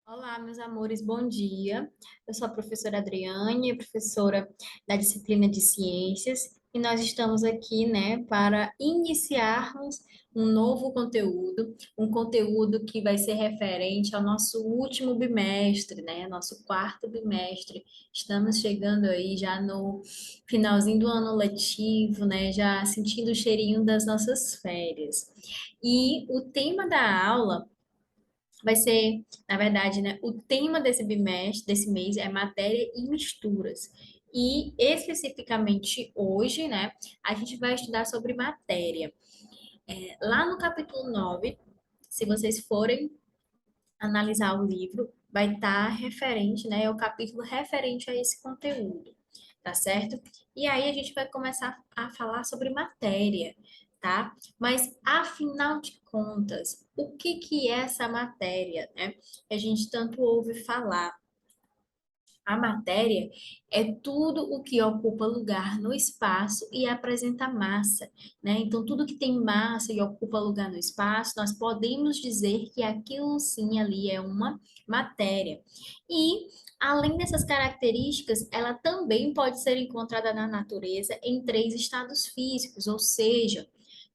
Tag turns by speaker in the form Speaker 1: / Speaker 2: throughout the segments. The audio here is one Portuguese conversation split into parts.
Speaker 1: Olá, meus amores, bom dia. Eu sou a professora Adriane, professora da disciplina de Ciências, e nós estamos aqui, né, para iniciarmos um novo conteúdo, um conteúdo que vai ser referente ao nosso último bimestre, né, nosso quarto bimestre. Estamos chegando aí já no finalzinho do ano letivo, né, já sentindo o cheirinho das nossas férias. E o tema da aula vai ser, na verdade, né, o tema desse bimestre, desse mês é matéria e misturas. E especificamente hoje, né, a gente vai estudar sobre matéria. Lá no capítulo 9, se vocês forem analisar o livro, vai estar referente, né, é o capítulo referente a esse conteúdo, tá certo? E aí a gente vai começar a falar sobre matéria, tá? Mas afinal de contas, o que que é essa matéria, né? Que a gente tanto ouve falar. A matéria é tudo o que ocupa lugar no espaço e apresenta massa, né? Então, tudo que tem massa e ocupa lugar no espaço, nós podemos dizer que aquilo sim ali é uma matéria. E, além dessas características, ela também pode ser encontrada na natureza em três estados físicos, ou seja,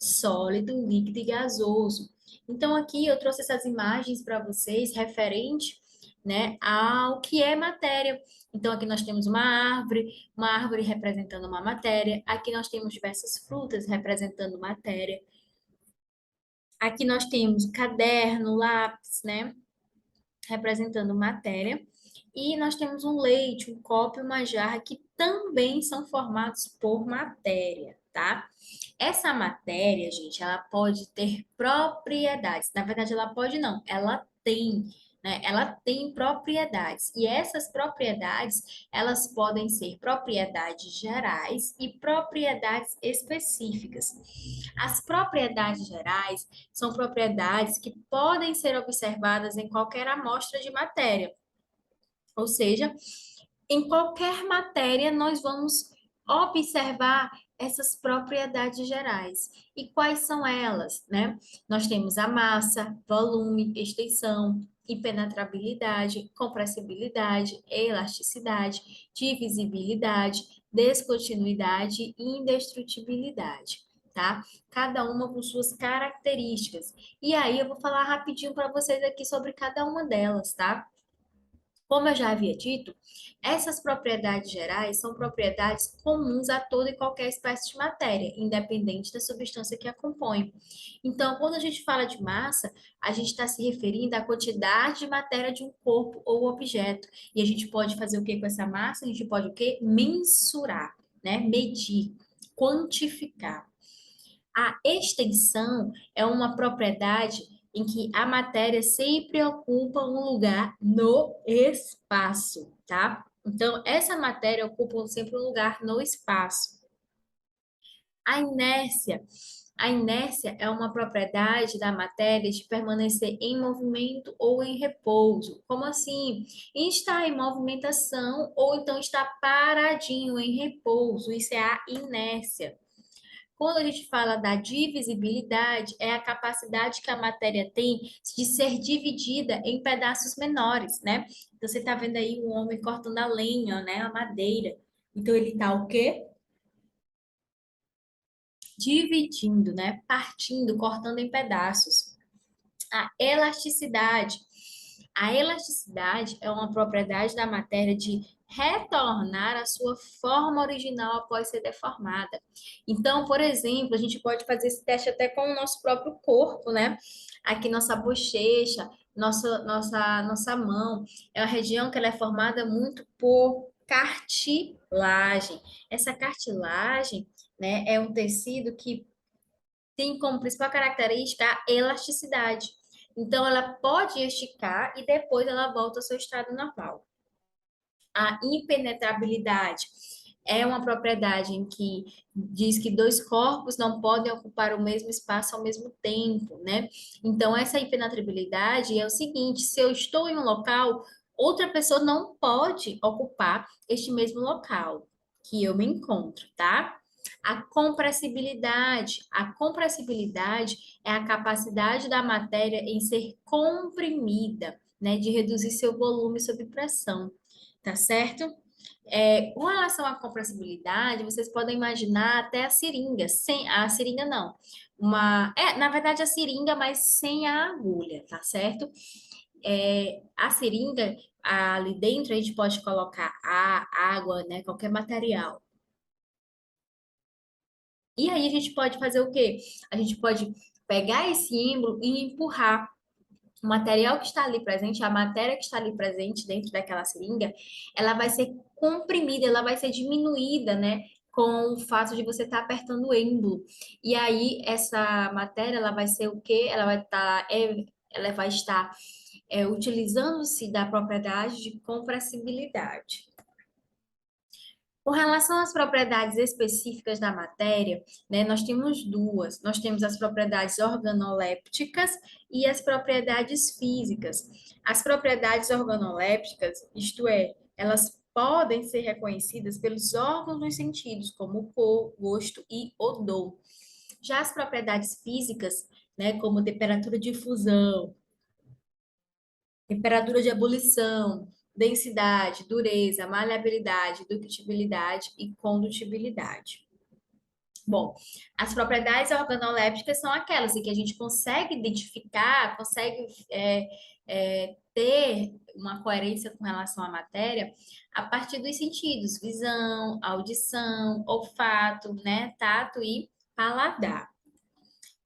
Speaker 1: sólido, líquido e gasoso. Então, aqui eu trouxe essas imagens para vocês referente, né, ao que é matéria. Então, aqui nós temos uma árvore representando uma matéria. Aqui nós temos diversas frutas representando matéria. Aqui nós temos caderno, lápis, né, representando matéria. E nós temos um leite, um copo e uma jarra que também são formados por matéria, tá? Essa matéria, gente, ela pode ter propriedades. Na verdade, ela pode não, ela tem, né? Ela tem propriedades. E essas propriedades, elas podem ser propriedades gerais e propriedades específicas. As propriedades gerais são propriedades que podem ser observadas em qualquer amostra de matéria. Ou seja, em qualquer matéria nós vamos observar essas propriedades gerais. E quais são elas, né? Nós temos a massa, volume, extensão, impenetrabilidade, compressibilidade, elasticidade, divisibilidade, descontinuidade e indestrutibilidade, tá? Cada uma com suas características. E aí eu vou falar rapidinho para vocês aqui sobre cada uma delas, tá? Como eu já havia dito, essas propriedades gerais são propriedades comuns a toda e qualquer espécie de matéria, independente da substância que a compõe. Então, quando a gente fala de massa, a gente está se referindo à quantidade de matéria de um corpo ou objeto. E a gente pode fazer o que com essa massa? A gente pode o quê? Mensurar, né? Medir, quantificar. A extensão é uma propriedade em que a matéria sempre ocupa um lugar no espaço, tá? Então, essa matéria ocupa sempre um lugar no espaço. A inércia. A inércia é uma propriedade da matéria de permanecer em movimento ou em repouso. Como assim? Está em movimentação ou então está paradinho em repouso. Isso é a inércia. Quando a gente fala da divisibilidade, é a capacidade que a matéria tem de ser dividida em pedaços menores, né? Então, você está vendo aí um homem cortando a lenha, né? A madeira. Então, ele está o quê? Dividindo, né? Partindo, cortando em pedaços. A elasticidade. A elasticidade é uma propriedade da matéria de retornar à sua forma original após ser deformada. Então, por exemplo, a gente pode fazer esse teste até com o nosso próprio corpo, né? Aqui nossa bochecha, nossa mão, é uma região que ela é formada muito por cartilagem. Essa cartilagem, né, é um tecido que tem como principal característica a elasticidade. Então, ela pode esticar e depois ela volta ao seu estado normal. A impenetrabilidade é uma propriedade em que diz que dois corpos não podem ocupar o mesmo espaço ao mesmo tempo, né? Então, essa impenetrabilidade é o seguinte: se eu estou em um local, outra pessoa não pode ocupar este mesmo local que eu me encontro, tá? A compressibilidade. A compressibilidade é a capacidade da matéria em ser comprimida. né, de reduzir seu volume sob pressão, tá certo? Com relação à compressibilidade, vocês podem imaginar até a seringa, sem a seringa não, na verdade a seringa, mas sem a agulha, tá certo? A seringa, ali dentro a gente pode colocar a água, né, qualquer material. E aí a gente pode fazer o quê? A gente pode pegar esse êmbolo e empurrar o material que está ali presente, a matéria que está ali presente dentro daquela seringa, ela vai ser comprimida, ela vai ser diminuída, né? Com o fato de você estar apertando o êmbolo. E aí, essa matéria, ela vai ser o quê? Ela vai estar utilizando-se da propriedade de compressibilidade. Com relação às propriedades específicas da matéria, né, nós temos duas. Nós temos as propriedades organolépticas e as propriedades físicas. As propriedades organolépticas, isto é, elas podem ser reconhecidas pelos órgãos dos sentidos, como cor, gosto e odor. Já as propriedades físicas, né, como temperatura de fusão, temperatura de ebulição, densidade, dureza, maleabilidade, ductibilidade e condutibilidade. Bom, as propriedades organolépticas são aquelas em que a gente consegue identificar, consegue ter uma coerência com relação à matéria a partir dos sentidos, visão, audição, olfato, né, tato e paladar.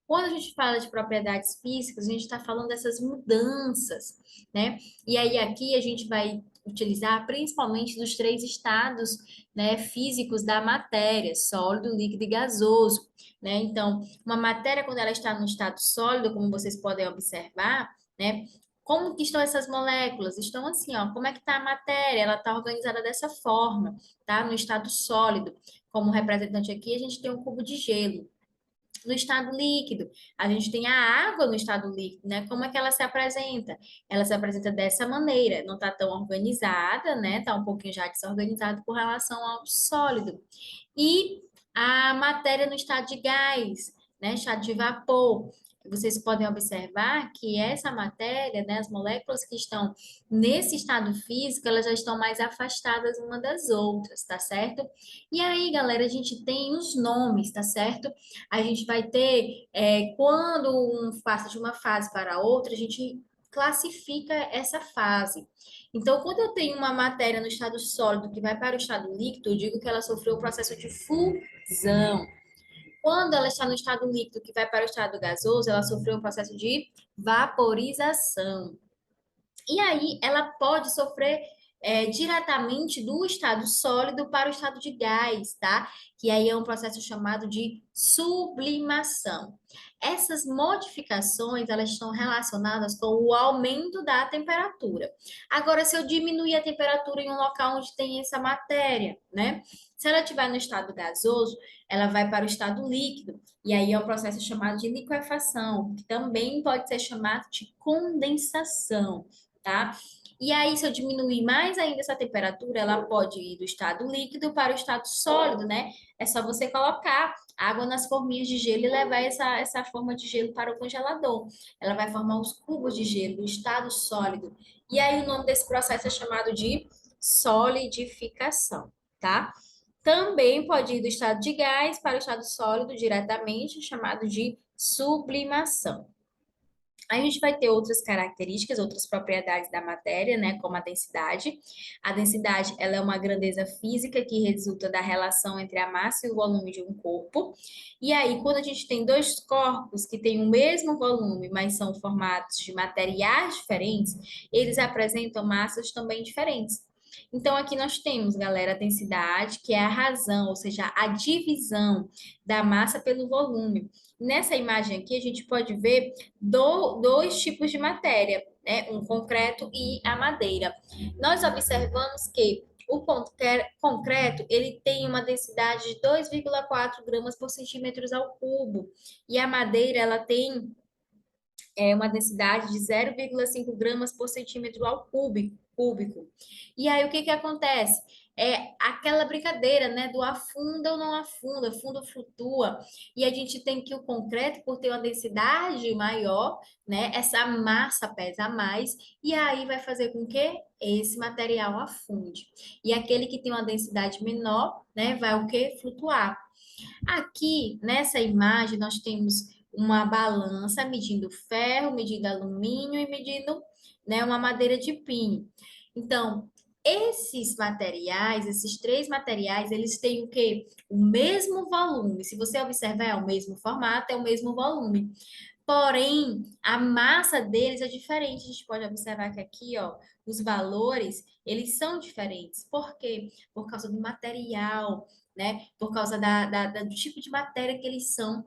Speaker 1: Quando a gente fala de propriedades físicas, a gente está falando dessas mudanças, né? E aí aqui a gente vai utilizar principalmente dos três estados, né, físicos da matéria, sólido, líquido e gasoso, né? Então, uma matéria quando ela está no estado sólido, como vocês podem observar, né? Como que estão essas moléculas? Estão assim, ó, como é que está a matéria? Ela está organizada dessa forma, tá? No estado sólido. Como representante aqui, a gente tem um cubo de gelo. No estado líquido, a gente tem a água no estado líquido, né? Como é que ela se apresenta? Ela se apresenta dessa maneira, não está tão organizada, né? Está um pouquinho já desorganizada com relação ao sólido. E a matéria no estado de gás, né? Estado de vapor. Vocês podem observar que essa matéria, né, as moléculas que estão nesse estado físico, elas já estão mais afastadas uma das outras, tá certo? E aí, galera, a gente tem os nomes, tá certo? A gente vai ter, quando um passa de uma fase para outra, a gente classifica essa fase. Então, quando eu tenho uma matéria no estado sólido que vai para o estado líquido, eu digo que ela sofreu o processo de fusão. Quando ela está no estado líquido que vai para o estado gasoso, ela sofreu um processo de vaporização. E aí ela pode sofrer diretamente do estado sólido para o estado de gás, tá? Que aí é um processo chamado de sublimação. Essas modificações, elas estão relacionadas com o aumento da temperatura. Agora, se eu diminuir a temperatura em um local onde tem essa matéria, né? Se ela estiver no estado gasoso, ela vai para o estado líquido, e aí é um processo chamado de liquefação, que também pode ser chamado de condensação, tá? E aí, se eu diminuir mais ainda essa temperatura, ela pode ir do estado líquido para o estado sólido, né? É só você colocar água nas forminhas de gelo e levar essa forma de gelo para o congelador. Ela vai formar os cubos de gelo do estado sólido. E aí, o nome desse processo é chamado de solidificação, tá? Também pode ir do estado de gás para o estado sólido diretamente, chamado de sublimação. Aí a gente vai ter outras características, outras propriedades da matéria, né, como a densidade. A densidade, ela é uma grandeza física que resulta da relação entre a massa e o volume de um corpo. E aí, quando a gente tem dois corpos que têm o mesmo volume, mas são formados de materiais diferentes, eles apresentam massas também diferentes. Então, aqui nós temos, galera, a densidade, que é a razão, ou seja, a divisão da massa pelo volume. Nessa imagem aqui, a gente pode ver dois tipos de matéria, né? Um concreto e a madeira. Nós observamos que o concreto ele tem uma densidade de 2,4 gramas por centímetros ao cubo e a madeira ela tem é uma densidade de 0,5 gramas por centímetro ao cúbico. E aí, o que que acontece? É aquela brincadeira, né, do afunda ou não afunda ou flutua. E a gente tem que o concreto, por ter uma densidade maior, né, essa massa pesa mais, e aí vai fazer com que esse material afunde. E aquele que tem uma densidade menor, né, vai o quê? Flutuar. Aqui, nessa imagem, nós temos uma balança medindo ferro, medindo alumínio e medindo, né, uma madeira de pinho. Então, esses materiais, esses três materiais, eles têm o quê? O mesmo volume. Se você observar, é o mesmo formato, é o mesmo volume. Porém, a massa deles é diferente. A gente pode observar que aqui, ó, os valores, eles são diferentes. Por quê? Por causa do material, né? Por causa do tipo de matéria que eles são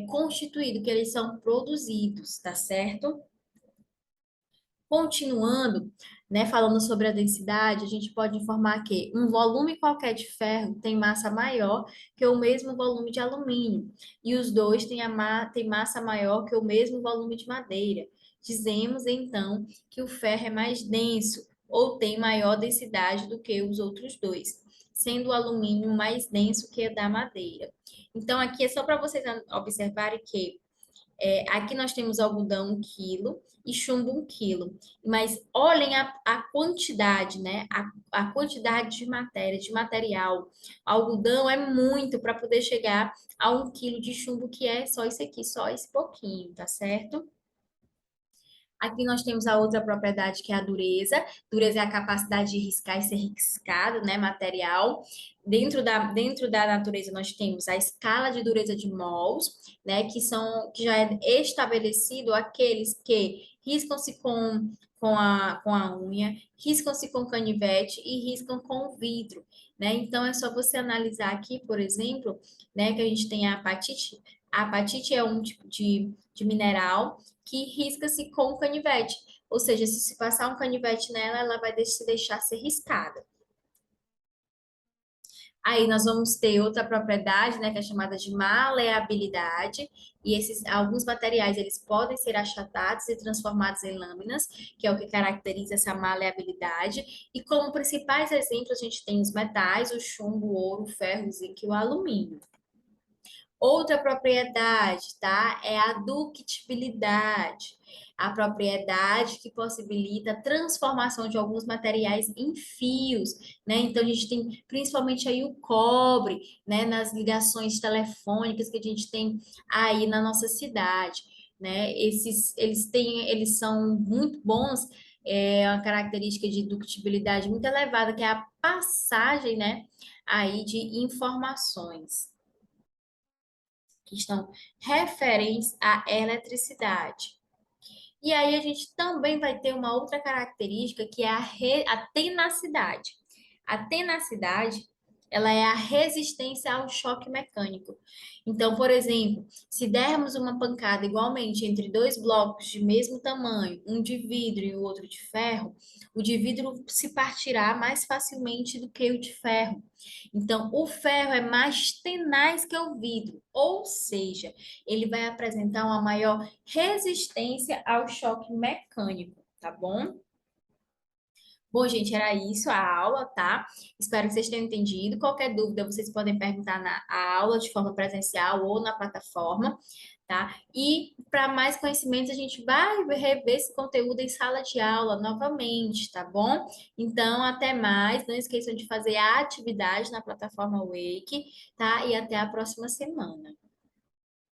Speaker 1: constituídos, que eles são produzidos, tá certo? Continuando, né, falando sobre a densidade, a gente pode informar que um volume qualquer de ferro tem massa maior que o mesmo volume de alumínio, e os dois têm massa maior que o mesmo volume de madeira. Dizemos, então, que o ferro é mais denso ou tem maior densidade do que os outros dois, sendo o alumínio mais denso que o da madeira. Então, aqui é só para vocês observarem que aqui nós temos algodão 1 quilo e chumbo 1 quilo. Mas olhem a quantidade, né? A quantidade de matéria, de material. Algodão é muito para poder chegar a 1 quilo de chumbo, que é só isso aqui, só esse pouquinho, tá certo? Aqui nós temos a outra propriedade que é a dureza. Dureza é a capacidade de riscar e ser riscado, né, material. Dentro da natureza nós temos a escala de dureza de mols, né, que já é estabelecido aqueles que riscam-se com a unha, riscam-se com canivete e riscam com vidro, né? Então é só você analisar aqui, por exemplo, né, que a gente tem a apatite. A apatite é um tipo de mineral que risca-se com canivete. Ou seja, se passar um canivete nela, ela vai se deixar ser riscada. Aí nós vamos ter outra propriedade, né, que é chamada de maleabilidade, e alguns materiais eles podem ser achatados e transformados em lâminas, que é o que caracteriza essa maleabilidade. E como principais exemplos, a gente tem os metais, o chumbo, o ouro, o ferro, o zinco e o alumínio. Outra propriedade, tá? É a ductibilidade. A propriedade que possibilita a transformação de alguns materiais em fios, né? Então, a gente tem principalmente aí o cobre, né? Nas ligações telefônicas que a gente tem aí na nossa cidade, né? Eles são muito bons, uma característica de ductibilidade muito elevada, que é a passagem, né? Aí de informações que estão referentes à eletricidade. E aí a gente também vai ter uma outra característica que é a tenacidade. A tenacidade, ela é a resistência ao choque mecânico. Então, por exemplo, se dermos uma pancada igualmente entre dois blocos de mesmo tamanho, um de vidro e o outro de ferro, o de vidro se partirá mais facilmente do que o de ferro. Então, o ferro é mais tenaz que o vidro, ou seja, ele vai apresentar uma maior resistência ao choque mecânico, tá bom? Bom, gente, era isso a aula, tá? Espero que vocês tenham entendido. Qualquer dúvida, vocês podem perguntar na aula de forma presencial ou na plataforma, tá? E para mais conhecimentos, a gente vai rever esse conteúdo em sala de aula novamente, tá bom? Então, até mais. Não esqueçam de fazer a atividade na plataforma Wake, tá? E até a próxima semana.